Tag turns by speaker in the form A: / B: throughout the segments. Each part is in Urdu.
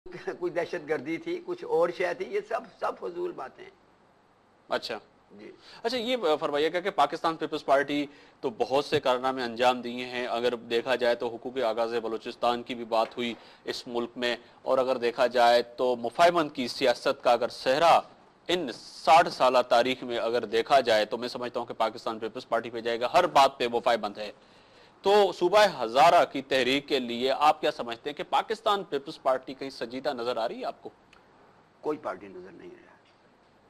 A: کوئی دہشت گردی تھی، کچھ اور شے تھی، یہ سب فضول باتیں ہیں۔
B: اچھا
A: جی
B: اچھا، یہ فرمائیے گا کہ پاکستان پیپلز پارٹی تو بہت سے کارنامے انجام دیے ہیں، اگر دیکھا جائے تو حقوق آغاز بلوچستان کی بھی بات ہوئی اس ملک میں، اور اگر دیکھا جائے تو مفاہمت کی سیاست کا اگر صحرا ان 60 سالہ تاریخ میں اگر دیکھا جائے تو میں سمجھتا ہوں کہ پاکستان پیپلز پارٹی پہ جائے گا، ہر بات پہ مفاہمت ہے۔ تو صوبہ ہزارہ کی تحریک کے لیے آپ کیا سمجھتے ہیں کہ پاکستان پیپلز پارٹی کہیں سجیدہ نظر آ رہی ہے آپ کو؟
A: کوئی پارٹی نظر نہیں رہا۔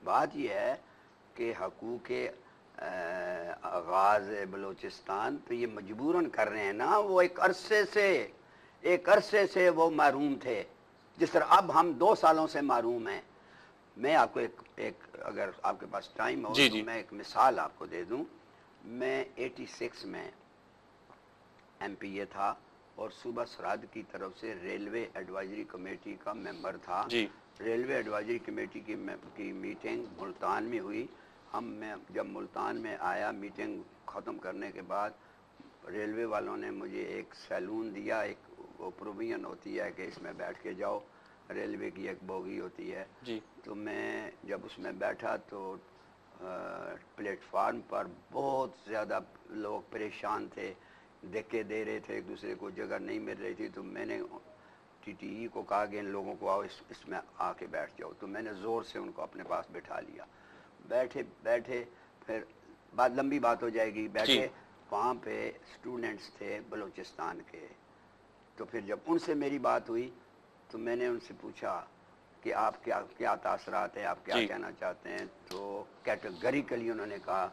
A: بات یہ ہے کہ حقوق آغاز بلوچستان تو یہ مجبوراً کر رہے ہیں نا، وہ ایک عرصے سے وہ محروم تھے، جس طرح اب ہم 2 سالوں سے محروم ہیں۔ میں آپ کو ایک اگر آپ کے پاس ٹائم ہو
B: جی
A: تو
B: جی
A: میں ایک مثال آپ کو دے دوں۔ میں 86 میں ایم پی اے تھا اور صوبہ سرحد کی طرف سے ریلوے ایڈوائزری کمیٹی کا ممبر تھا۔
B: جی
A: ریلوے ایڈوائزری کمیٹی کی میٹنگ ملتان میں ہوئی۔ میں جب ملتان میں آیا میٹنگ ختم کرنے کے بعد، ریلوے والوں نے مجھے ایک سیلون دیا، ایک وہ پروویژن ہوتی ہے کہ اس میں بیٹھ کے جاؤ، ریلوے کی ایک بوگی ہوتی ہے۔
B: جی
A: تو میں جب اس میں بیٹھا تو پلیٹ فارم پر بہت زیادہ لوگ پریشان تھے، دھکے دے رہے تھے، ایک دوسرے کو جگہ نہیں مل رہی تھی۔ تو میں نے ٹی ٹی ای کو کہا کہ ان لوگوں کو آؤ اس میں آ کے بیٹھ جاؤ۔ تو میں نے زور سے ان کو اپنے پاس بٹھا لیا۔ بیٹھے پھر لمبی بات ہو جائے گی،
B: جی
A: بیٹھے وہاں پہ اسٹوڈنٹس تھے بلوچستان کے۔ تو پھر جب ان سے میری بات ہوئی تو میں نے ان سے پوچھا کہ آپ کیا تاثرات ہیں، آپ کیا
B: جی
A: کہنا چاہتے ہیں؟ تو کیٹیگریکلی انہوں نے کہا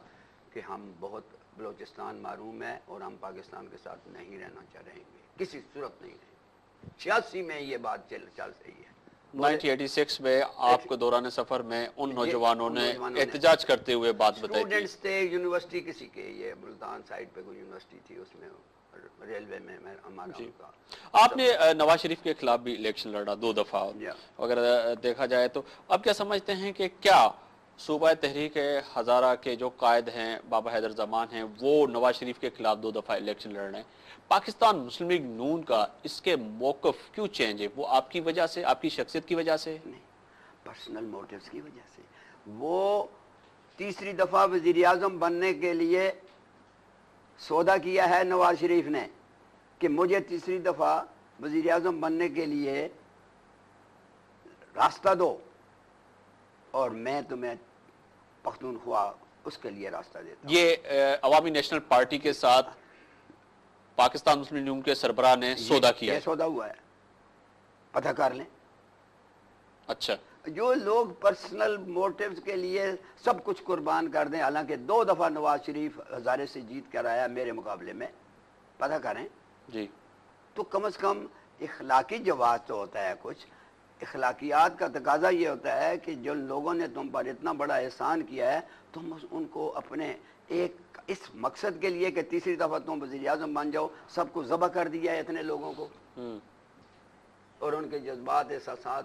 A: کہ ہم بہت بلوچستان محروم ہے اور ہم پاکستان کے ساتھ نہیں رہنا رہیں گے، کسی صورت نہیں رہیں گے۔ 86 میں یہ بات چل رہی ہے۔
B: 1986 میں آپ کو دوران سفر میں ان نوجوانوں نے احتجاج کرتے ہوئے بات بتائی تھی۔
A: اسٹوڈنٹس تھے یونیورسٹی کسی کے، یہ ملتان سائڈ پہ کوئی یونیورسٹی تھی، اس میں ریلوے میں ہمارا
B: جی
A: ان کا
B: آپ نے نواز شریف کے خلاف بھی الیکشن لڑا 2 دفعہ، اگر دیکھا جائے تو اب کیا سمجھتے ہیں کہ کیا صوبہ تحریک ہزارہ کے جو قائد ہیں بابا حیدر زمان ہیں، وہ نواز شریف کے خلاف 2 دفعہ الیکشن لڑ رہے ہیں؟ پاکستان مسلم لیگ نون کا اس کے موقف کیوں چینج ہے؟ وہ آپ کی وجہ سے، آپ کی شخصیت کی وجہ سے؟
A: نہیں، پرسنل موٹیوز کی وجہ سے۔ وہ تیسری دفعہ وزیر اعظم بننے کے لیے سودا کیا ہے نواز شریف نے کہ مجھے تیسری دفعہ وزیر اعظم بننے کے لیے راستہ دو اور میں تمہیں پختونخوا اس کے لیے راستہ دیتا ہوں۔
B: یہ عوامی نیشنل پارٹی کے ساتھ پاکستان مسلم لیگ نون کے سربراہ نے سودا کیا
A: یہ
B: ہے؟
A: سودا ہوا ہے، پتہ کر لیں۔
B: اچھا
A: جو لوگ پرسنل موٹیوز کے لیے سب کچھ قربان کر دیں، حالانکہ 2 دفعہ نواز شریف ہزارے سے جیت کر آیا میرے مقابلے میں، پتہ کریں
B: جی
A: تو کم از کم اخلاقی جواز تو ہوتا ہے کچھ۔ اخلاقیات کا تقاضا یہ ہوتا ہے کہ جن لوگوں نے تم پر اتنا بڑا احسان کیا ہے، تم ان کو اپنے ایک اس مقصد کے لیے کہ تیسری دفعہ تم وزیر اعظم بن جاؤ، سب کو ذبح کر دیا ہے اتنے لوگوں کو، اور ان کے جذبات، احساسات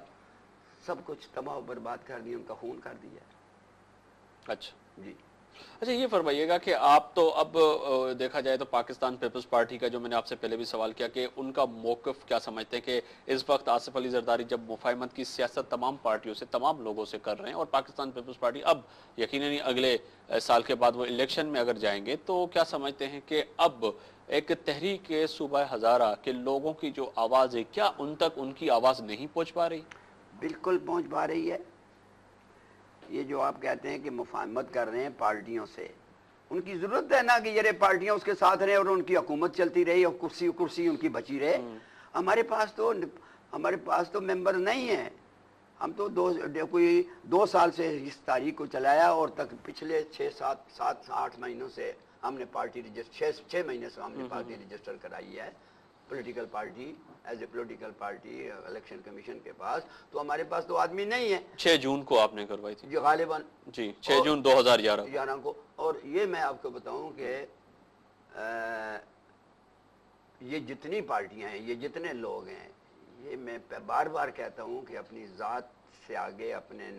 A: سب کچھ تباہ و برباد کر دیا، ان کا خون کر دیا۔
B: اچھا
A: جی
B: اچھا، یہ فرمائیے گا کہ آپ تو اب دیکھا جائے تو پاکستان پیپلز پارٹی کا جو میں نے آپ سے پہلے بھی سوال کیا کہ ان کا موقف کیا سمجھتے ہیں کہ اس وقت آصف علی زرداری جب مفاہمت کی سیاست تمام پارٹیوں سے، تمام لوگوں سے کر رہے ہیں، اور پاکستان پیپلز پارٹی اب یقیناً اگلے سال کے بعد وہ الیکشن میں اگر جائیں گے، تو کیا سمجھتے ہیں کہ اب ایک تحریک صوبہ ہزارہ کے لوگوں کی جو آواز ہے، کیا ان تک ان کی آواز نہیں پہنچ پا رہی؟
A: بالکل پہنچ پا رہی ہے۔ یہ جو آپ کہتے ہیں کہ مفاہمت کر رہے ہیں پارٹیوں سے، ان کی ضرورت ہے نا کہ یہ پارٹیاں اس کے ساتھ رہیں اور ان کی حکومت چلتی رہی اور کرسی ان کی بچی رہے۔ ہمارے پاس تو ممبر نہیں ہیں۔ ہم تو کوئی 2 سال سے اس تاریخ کو چلایا، اور تک پچھلے 6-7-8 مہینوں سے ہم نے پارٹی 6 مہینے سے ہم نے پارٹی رجسٹر کرائی ہے، political party, as a political party election commission کے پاس۔ تو ہمارے پاس تو آدمی نہیں ہے۔
B: 6 جون کو آپ نے کروائی تھی؟
A: جو غالباً
B: جی 6 جون 2011
A: کو۔ اور یہ میں آپ کو بتاؤں کہ یہ جتنی پارٹیاں ہیں، یہ جتنے لوگ ہیں، یہ میں بار بار کہتا ہوں کہ اپنی ذات سے آگے، اپنے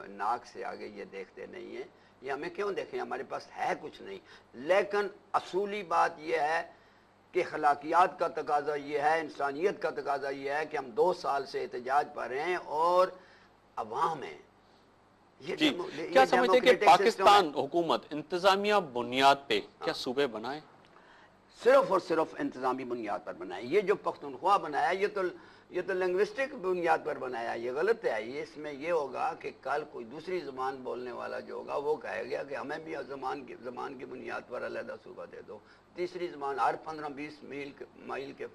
A: ناک سے آگے یہ دیکھتے نہیں ہیں۔ یہ ہمیں کیوں دیکھیں؟ ہمارے پاس ہے کچھ نہیں، لیکن اصولی بات یہ ہے کہ خلاقیات کا تقاضا یہ ہے، انسانیت کا تقاضا یہ ہے کہ ہم 2 سال سے احتجاج پر ہیں اور عوام ہیں. یہ
B: جی کیا سمجھتے ہیں کہ
A: ڈیموکریٹک
B: پاکستان حکومت انتظامیہ بنیاد پہ کیا صوبے بنائے؟
A: صرف اور صرف انتظامی بنیاد پر بنایا. یہ جو پختونخوا بنایا یہ تو لنگوسٹک بنیاد پر بنایا. یہ غلط ہے. یہ اس میں یہ ہوگا کہ کل کوئی دوسری زبان بولنے والا جو ہوگا وہ کہے گا کہ ہمیں بھی زبان کی بنیاد پر علیحدہ صوبہ دے دو. تیسری زبان ہر 15-20 مائل کے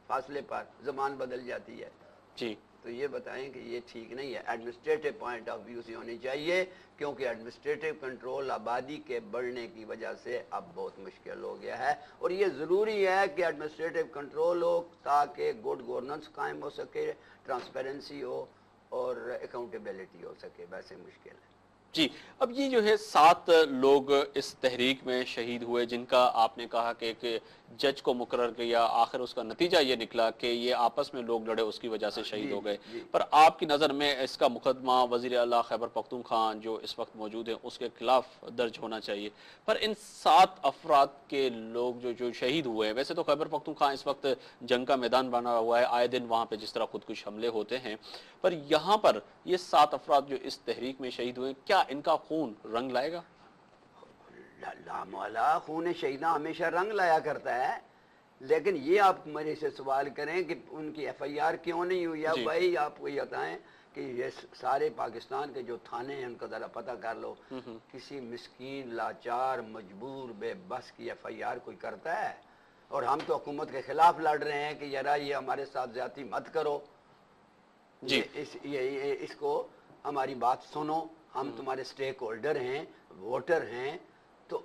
A: فاصلے پر زبان بدل جاتی ہے.
B: جی
A: تو یہ بتائیں کہ یہ ٹھیک نہیں ہے. ایڈمنسٹریٹو پوائنٹ آف ویو سے ہونی چاہیے، کیونکہ ایڈمنسٹریٹو کنٹرول آبادی کے بڑھنے کی وجہ سے اب بہت مشکل ہو گیا ہے، اور یہ ضروری ہے کہ ایڈمنسٹریٹو کنٹرول ہو تاکہ گڈ گورننس قائم ہو سکے، ٹرانسپیرنسی ہو اور اکاؤنٹیبلٹی ہو سکے. ویسے مشکل ہے.
B: جی اب یہ جو ہے 7 لوگ اس تحریک میں شہید ہوئے، جن کا آپ نے کہا کہ ایک جج کو مقرر کیا، آخر اس کا نتیجہ یہ نکلا کہ یہ آپس میں لوگ لڑے، اس کی وجہ سے شہید ہو گئے. پر آپ کی نظر میں اس کا مقدمہ وزیر اعلیٰ خیبر پختونخوا جو اس وقت موجود ہیں اس کے خلاف درج ہونا چاہیے. پر ان 7 افراد کے لوگ جو شہید ہوئے ہیں، ویسے تو خیبر پختونخوا اس وقت جنگ کا میدان بنا ہوا ہے، آئے دن وہاں پہ جس طرح خودکش حملے ہوتے ہیں، پر یہاں پر یہ 7 افراد جو اس تحریک میں شہید ہوئے، کیا ان کا خون رنگ لائے گا؟
A: لا مولا، خون شہیداں ہمیشہ رنگ لایا کرتا ہے. لیکن یہ آپ میرے سے سوال کریں کہ ان کی ایف آئی آر کیوں نہیں ہوئی ہے. بھائی آپ کو یہ بتائیں کہ یہ سارے پاکستان کے جو تھانے ہیں ان کا ذرا پتہ کر لو. کسی مسکین لاچار مجبور بے بس کی ایف آئی آر کوئی کرتا ہے؟ اور ہم تو حکومت کے خلاف لڑ رہے ہیں کہ یار یہ ہمارے ساتھ زیادتی مت کرو.
B: جی
A: اس کو ہماری بات سنو، ہم تمہارے سٹیک ہولڈر ہیں، ووٹر ہیں، تو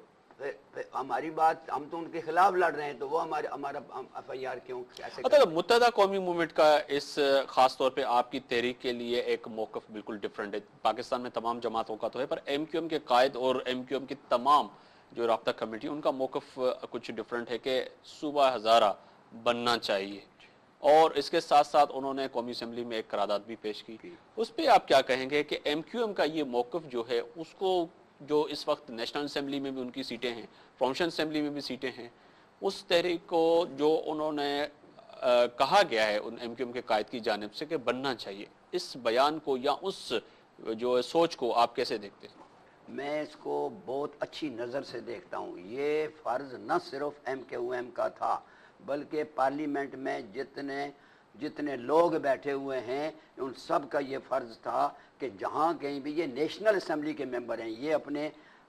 A: ہماری بات، ہم تو ان کے خلاف لڑ رہے ہیں، تو وہ ہمارا ایف آئی آر کیوں کیسے
B: مطلب متحدہ قومی موومنٹ کا اس خاص طور پہ آپ کی تحریک کے لیے ایک موقف بالکل ڈیفرنٹ ہے. پاکستان میں تمام جماعتوں کا تو ہے، پر ایم کیو ایم کے قائد اور ایم کیو ایم کی تمام جو رابطہ کمیٹی ان کا موقف کچھ ڈیفرنٹ ہے کہ صوبہ ہزارہ بننا چاہیے، اور اس کے ساتھ ساتھ انہوں نے قومی اسمبلی میں ایک قرارداد بھی پیش کی. اس پہ آپ کیا کہیں گے کہ ایم کیو ایم کا یہ موقف جو ہے اس کو، جو اس وقت نیشنل اسمبلی میں بھی ان کی سیٹیں ہیں، پروونشل اسمبلی میں بھی سیٹیں ہیں، اس تحریک کو جو انہوں نے کہا گیا ہے ان ایم کیو ایم کے قائد کی جانب سے کہ بننا چاہیے، اس بیان کو یا اس جو سوچ کو آپ کیسے دیکھتے ہیں؟
A: میں اس کو بہت اچھی نظر سے دیکھتا ہوں. یہ فرض نہ صرف ایم کیو ایم کا تھا بلکہ پارلیمنٹ میں جتنے لوگ بیٹھے ہوئے ہیں ان سب کا یہ فرض تھا کہ جہاں کہیں بھی یہ نیشنل اسمبلی کے ممبر ہیں، یہ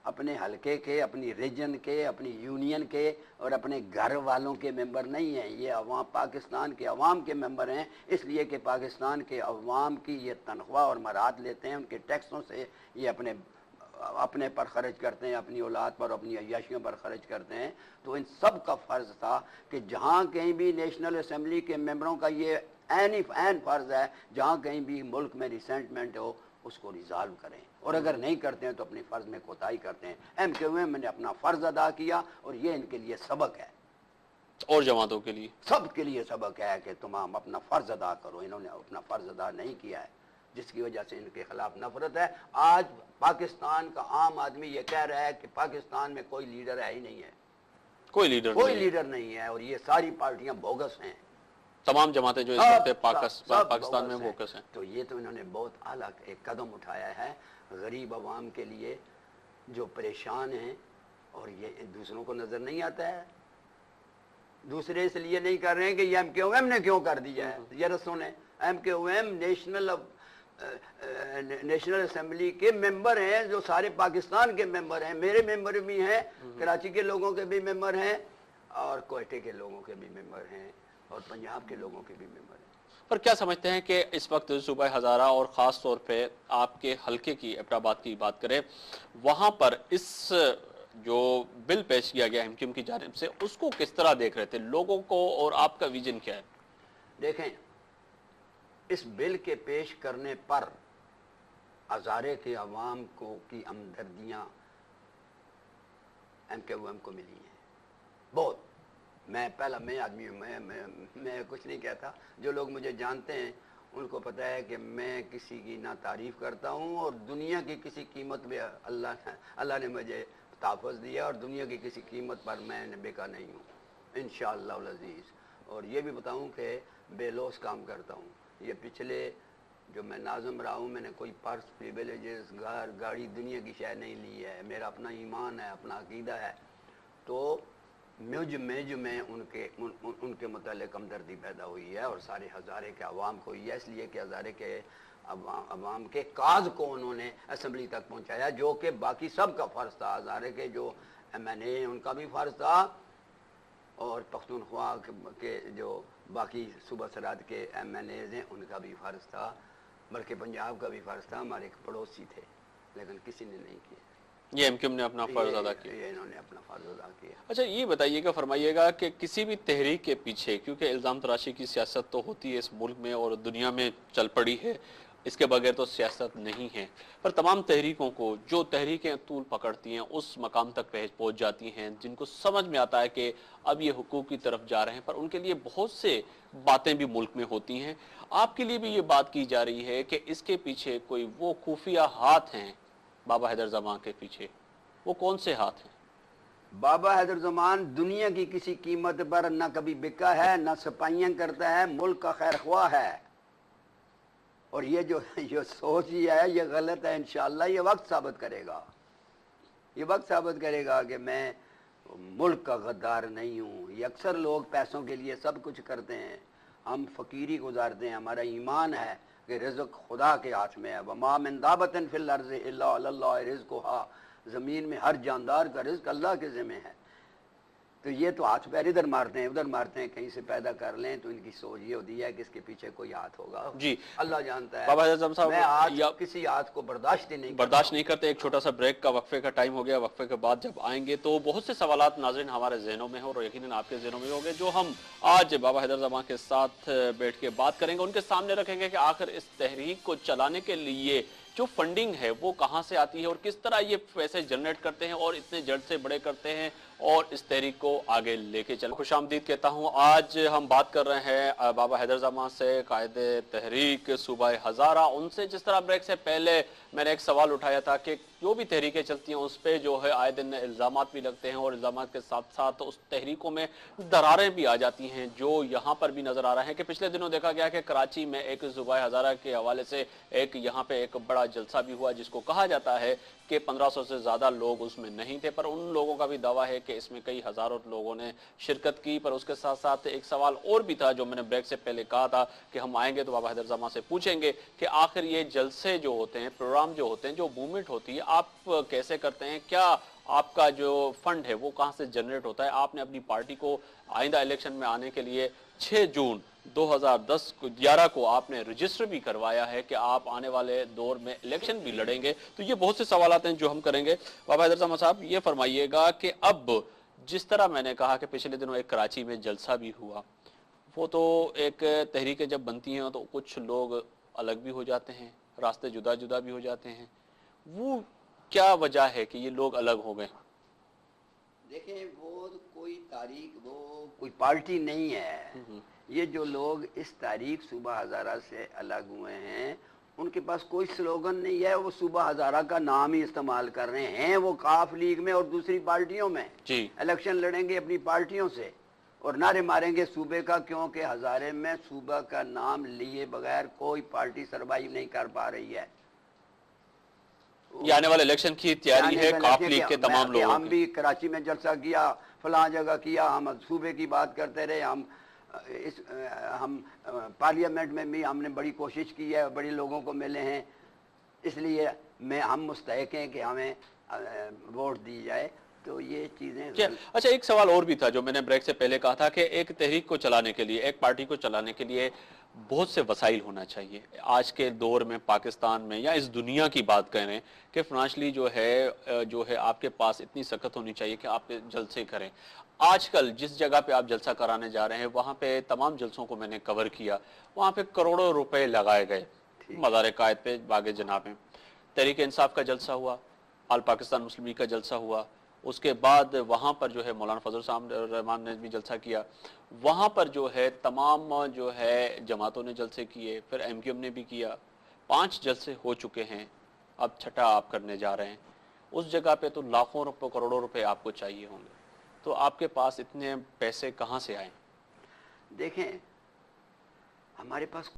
A: اپنے حلقے کے، اپنی ریجن کے، اپنی یونین کے اور اپنے گھر والوں کے ممبر نہیں ہیں. یہ عوام، پاکستان کے عوام کے ممبر ہیں، اس لیے کہ پاکستان کے عوام کی یہ تنخواہ اور مراد لیتے ہیں، ان کے ٹیکسوں سے یہ اپنے پر خرچ کرتے ہیں، اپنی اولاد پر، اپنی عیاشیوں پر خرچ کرتے ہیں. تو ان سب کا فرض تھا کہ جہاں کہیں بھی نیشنل اسمبلی کے ممبروں کا یہ عین فرض ہے، جہاں کہیں بھی ملک میں ریسنٹمنٹ ہو اس کو ریزالو کریں، اور اگر نہیں کرتے ہیں تو اپنے فرض میں کوتاہی کرتے ہیں. ایم کیو ایم نے اپنا فرض ادا کیا اور یہ ان کے لیے سبق ہے،
B: اور جماعتوں کے لیے
A: سب کے لیے سبق ہے کہ تمام اپنا فرض ادا کرو. انہوں نے اپنا فرض ادا نہیں کیا ہے، جس کی وجہ سے ان کے خلاف نفرت ہے. آج پاکستان کا عام آدمی یہ کہہ رہا ہے کہ پاکستان میں کوئی لیڈر ہے ہی نہیں ہے،
B: کوئی
A: لیڈر نہیں ہے، اور یہ ساری پارٹیاں بوگس ہیں،
B: تمام جماعتیں جو اس وقت پاکستان میں فوکس ہیں.
A: تو یہ تو انہوں نے بہت اعلیٰ ایک قدم اٹھایا ہے غریب عوام کے لیے جو پریشان ہیں، اور یہ دوسروں کو نظر نہیں آتا ہے. دوسرے اس لیے نہیں کر رہے ہیں کہ یہ ایم کیو ایم نے کیوں کر دیا ہے. یہ سنیں، M Q M national assembly کے ممبر ہیں جو سارے پاکستان کے ممبر ہیں. میرے ممبر بھی ہیں، کراچی کے لوگوں کے بھی ممبر ہیں، اور کوئٹے کے لوگوں کے بھی ممبر ہیں، اور پنجاب کے لوگوں کے بھی ممبر ہیں.
B: پر کیا سمجھتے ہیں کہ اس وقت صوبہ ہزارہ اور خاص طور پہ آپ کے حلقے کی ایبٹ آباد کی بات کریں، وہاں پر اس جو بل پیش کیا گیا ایم کیو ایم کی جانب سے، اس کو کس طرح دیکھ رہے تھے لوگوں کو، اور آپ کا ویژن کیا ہے؟
A: دیکھیں، اس بل کے پیش کرنے پر ہزارے کے عوام کی ہمدردیاں ایم کیو ایم کو ملی ہیں بہت. میں آدمی ہوں، میں کچھ نہیں کہتا. جو لوگ مجھے جانتے ہیں ان کو پتہ ہے کہ میں کسی کی نہ تعریف کرتا ہوں، اور دنیا کی کسی قیمت میں اللہ نے مجھے تحفظ دیا، اور دنیا کی کسی قیمت پر میں بکا نہیں ہوں. انشاءاللہ العزیز. اور یہ بھی بتاؤں کہ بے لوس کام کرتا ہوں. یہ پچھلے جو میں ناظم رہا ہوں، میں نے کوئی پرس، پریویلیجز، گھر، گاڑی، دنیا کی شے نہیں لی ہے. میرا اپنا ایمان ہے، اپنا عقیدہ ہے. تو مجھ میں ان کے متعلق ہمدردی پیدا ہوئی ہے، اور سارے ہزارے کے عوام کو ہوئی ہے، اس لیے کہ ہزارے کے عوام کے کاز کو انہوں نے اسمبلی تک پہنچایا، جو کہ باقی سب کا فرض تھا. ہزارے کے جو ایم این اے ان کا بھی فرض تھا، اور پختونخوا کے جو باقی صوبہ سرحد کے ایم این ایز ہیں ان کا بھی فرض تھا، بلکہ پنجاب کا بھی فرض تھا. ہمارے ایک پڑوسی تھے، لیکن کسی نے نہیں کیا.
B: یہ ایم کیو ایم نے اپنا فرض ادا کیا.
A: یہ انہوں نے اپنا فرض ادا کیا.
B: اچھا یہ بتائیے گا، فرمائیے گا کہ کسی بھی تحریک کے پیچھے، کیونکہ الزام تراشی کی سیاست تو ہوتی ہے اس ملک میں اور دنیا میں چل پڑی ہے، اس کے بغیر تو سیاست نہیں ہے، پر تمام تحریکوں کو جو تحریکیں طول پکڑتی ہیں اس مقام تک پہنچ جاتی ہیں جن کو سمجھ میں آتا ہے کہ اب یہ حقوق کی طرف جا رہے ہیں، پر ان کے لیے بہت سے باتیں بھی ملک میں ہوتی ہیں. آپ کے لیے بھی یہ بات کی جا رہی ہے کہ اس کے پیچھے کوئی وہ خفیہ ہاتھ ہیں بابا حیدر زمان کے پیچھے. وہ کون سے ہاتھ ہیں؟
A: بابا حیدر زمان دنیا کی کسی قیمت پر نہ کبھی بکا ہے، نہ سپاہیاں کرتا ہے، ملک کا خیر خواہ ہے. اور یہ جو سوچ ہی ہے یہ غلط ہے. انشاءاللہ یہ وقت ثابت کرے گا، یہ وقت ثابت کرے گا کہ میں ملک کا غدار نہیں ہوں. یہ اکثر لوگ پیسوں کے لیے سب کچھ کرتے ہیں، ہم فقیری گزارتے ہیں. ہمارا ایمان ہے کہ رزق خدا کے ہاتھ میں ہے. وَمَا مِن دَابَّةٍ فِي الْأَرْضِ إِلَّا عَلَى اللَّهِ رِزْقُهَا. زمین میں ہر جاندار کا رزق اللہ کے ذمہ ہے. تو یہ تو ہاتھ پیر ادھر مارتے ہیں ادھر مارتے ہیں، کہیں سے پیدا کر لیں تو ان کی سوچ یہ ہوتی ہے کہ اس کے پیچھے کوئی ہاتھ ہوگا.
B: جی
A: اللہ جانتا ہے.
B: بابا حیدر زمان صاحب
A: میں آج کسی ہاتھ کو برداشت ہی
B: نہیں کرتے. ایک چھوٹا سا بریک کا وقفے کا ٹائم ہو گیا. وقفے کے بعد جب آئیں گے تو بہت سے سوالات ناظرین ہمارے ذہنوں میں ہیں اور یقیناً آپ کے ذہنوں میں ہوں گے، جو ہم آج بابا حیدر زمان کے ساتھ بیٹھ کے بات کریں گے. ان کے سامنے رکھیں گے کہ آخر اس تحریک کو چلانے کے لیے جو فنڈنگ ہے وہ کہاں سے آتی ہے اور کس طرح یہ پیسے جنریٹ کرتے ہیں اور اتنے جڑ سے بڑے کرتے ہیں اور اس تحریک کو آگے لے کے چلیں. خوش آمدید کہتا ہوں. آج ہم بات کر رہے ہیں بابا حیدر زمان سے، قائد تحریک صوبہ ہزارہ. ان سے جس طرح بریک سے پہلے میں نے ایک سوال اٹھایا تھا کہ جو بھی تحریکیں چلتی ہیں اس پہ جو ہے آئے دن الزامات بھی لگتے ہیں اور الزامات کے ساتھ ساتھ اس تحریکوں میں دراریں بھی آ جاتی ہیں، جو یہاں پر بھی نظر آ رہا ہے کہ پچھلے دنوں دیکھا گیا کہ کراچی میں ایک صوبہ ہزارہ کے حوالے سے ایک یہاں پہ ایک بڑا جلسہ بھی ہوا جس کو کہا جاتا ہے کہ 1500 سے زیادہ لوگ اس میں نہیں تھے، پر ان لوگوں کا بھی دعویٰ ہے کہ اس میں کئی ہزاروں لوگوں نے شرکت کی. پر اس کے ساتھ ساتھ ایک سوال اور بھی تھا جو میں نے بریک سے پہلے کہا تھا کہ ہم آئیں گے تو بابا حیدر زمان سے پوچھیں گے کہ آخر یہ جلسے جو ہوتے ہیں، پروگرام جو ہوتے ہیں، جو موومنٹ ہوتی ہے، آپ کیسے کرتے ہیں؟ کیا آپ کا جو فنڈ ہے وہ کہاں سے جنریٹ ہوتا ہے؟ آپ نے اپنی پارٹی کو آئندہ الیکشن میں آنے کے لیے 6 جون 2011 کو آپ نے رجسٹر بھی کروایا ہے کہ آپ آنے والے دور میں الیکشن بھی لڑیں گے. تو یہ بہت سے سوالات ہیں جو ہم کریں گے. بابا حیدر زمان صاحب یہ فرمائیے گا کہ اب جس طرح میں نے کہا کہ پچھلے دنوں ایک کراچی میں جلسہ بھی ہوا، وہ تو ایک تحریکیں جب بنتی ہیں تو کچھ لوگ الگ بھی ہو جاتے ہیں، راستے جدا جدا بھی ہو جاتے ہیں. وہ کیا وجہ ہے کہ یہ لوگ الگ ہو گئے؟
A: دیکھیں وہ کوئی تاریخ، وہ کوئی پارٹی نہیں ہے. یہ جو لوگ اس تاریخ صوبہ ہزارہ سے الگ ہوئے ہیں ان کے پاس کوئی سلوگن نہیں ہے. وہ صوبہ ہزارہ کا نام ہی استعمال کر رہے ہیں. وہ کاف لیگ میں اور دوسری پارٹیوں میں الیکشن لڑیں گے اپنی پارٹیوں سے اور نعرے ماریں گے صوبے کا، کیونکہ ہزارے میں صوبہ کا نام لیے بغیر کوئی پارٹی سروائیو نہیں کر پا رہی ہے.
B: یہ آنے والے الیکشن کی تیاری ہے کاف لیگ کے تمام لوگوں
A: ہم بھی کراچی میں جلسہ کیا، فلاں جگہ کیا، ہم صوبے کی بات کرتے رہے. ہم پارلیمنٹ میں بھی ہم نے بڑی کوشش کی ہے، بڑے لوگوں کو ملے ہیں، اس لیے ہم مستحق ہیں کہ ہمیں ووٹ دی جائے. تو یہ چیزیں
B: اچھا ایک سوال اور بھی تھا جو میں نے بریک سے پہلے کہا تھا کہ ایک تحریک کو چلانے کے لیے، ایک پارٹی کو چلانے کے لیے بہت سے وسائل ہونا چاہیے. آج کے دور میں پاکستان میں یا اس دنیا کی بات کریں کہ فنانشلی جو ہے آپ کے پاس اتنی سخت ہونی چاہیے کہ آپ جلسے کریں. آج کل جس جگہ پہ آپ جلسہ کرانے جا رہے ہیں وہاں پہ تمام جلسوں کو میں نے کور کیا، وہاں پہ کروڑوں روپے لگائے گئے. مزار قائد پہ باغ جناب میں تحریک انصاف کا جلسہ ہوا، آل پاکستان مسلم لیگ کا جلسہ ہوا، اس کے بعد وہاں پر جو ہے مولانا فضل صاحب الرحمان نے بھی جلسہ کیا، وہاں پر جو ہے تمام جو ہے جماعتوں نے جلسے کیے، پھر ایم کیو ایم نے بھی کیا. 5 جلسے ہو چکے ہیں، اب چھٹا آپ کرنے جا رہے ہیں. اس جگہ پہ تو لاکھوں روپے کروڑوں روپے آپ کو چاہیے ہوں گے. تو آپ کے پاس اتنے پیسے کہاں سے آئے؟
A: دیکھیں ہمارے پاس